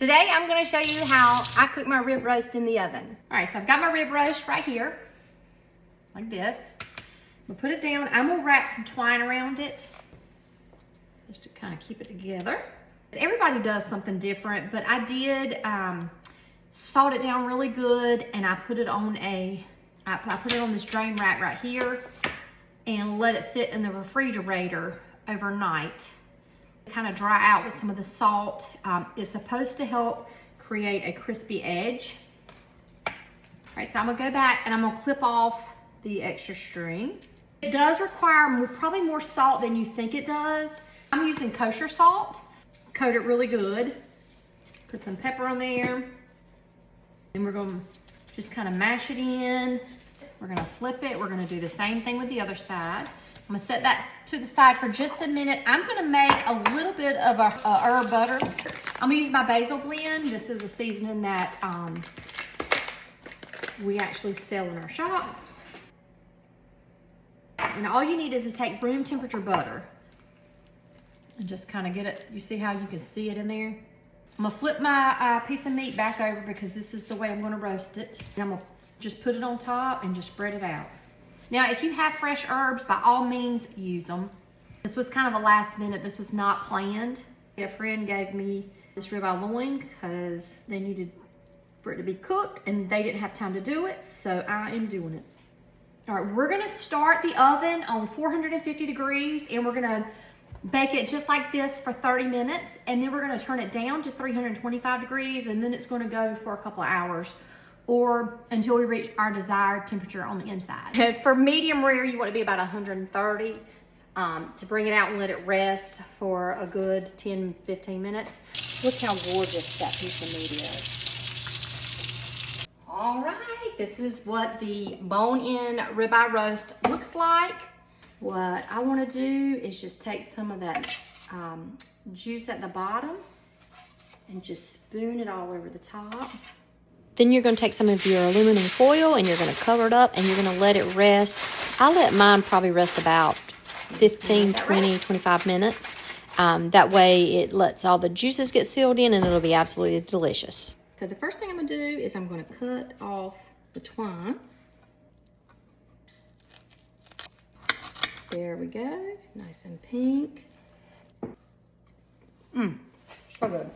Today I'm going to show you how I cook my rib roast in the oven. All right, so I've got my rib roast right here, like this. We'll put it down. I'm going to wrap some twine around it, just to kind of keep it together. Everybody does something different, but I did salt it down really good, and I put it on I put it on this drain rack right here, and let it sit in the refrigerator overnight. Kind of dry out with some of the salt. It's supposed to help create a crispy edge. All right, so I'm gonna go back and I'm gonna clip off the extra string. It does require probably more salt than you think it does. I'm using kosher salt. Coat it really good. Put some pepper on there. And we're gonna just kind of mash it in. We're gonna flip it. We're gonna do the same thing with the other side. I'm gonna set that to the side for just a minute. I'm gonna make a little bit of a herb butter. I'm gonna use my basil blend. This is a seasoning that we actually sell in our shop. And all you need is to take room temperature butter and just kind of get it. You see how you can see it in there? I'm gonna flip my piece of meat back over because this is the way I'm gonna roast it. And I'm gonna just put it on top and just spread it out. Now, if you have fresh herbs, by all means, use them. This was kind of a last minute. This was not planned. A friend gave me this ribeye loin because they needed for it to be cooked and they didn't have time to do it, so I am doing it. All right, we're gonna start the oven on 450 degrees and we're gonna bake it just like this for 30 minutes, and then we're gonna turn it down to 325 degrees, and then it's gonna go for a couple of hours, or until we reach our desired temperature on the inside. For medium rare, you want to be about 130 to bring it out and let it rest for a good 10-15 minutes. Look how gorgeous that piece of meat is. All right, this is what the bone-in ribeye roast looks like. What I want to do is just take some of that juice at the bottom and just spoon it all over the top. Then you're going to take some of your aluminum foil and you're going to cover it up and you're going to let it rest. I let mine probably rest about 15, 20, 25 minutes. That way it lets all the juices get sealed in and it'll be absolutely delicious. So the first thing I'm going to do is I'm going to cut off the twine. There we go, nice and pink. So good.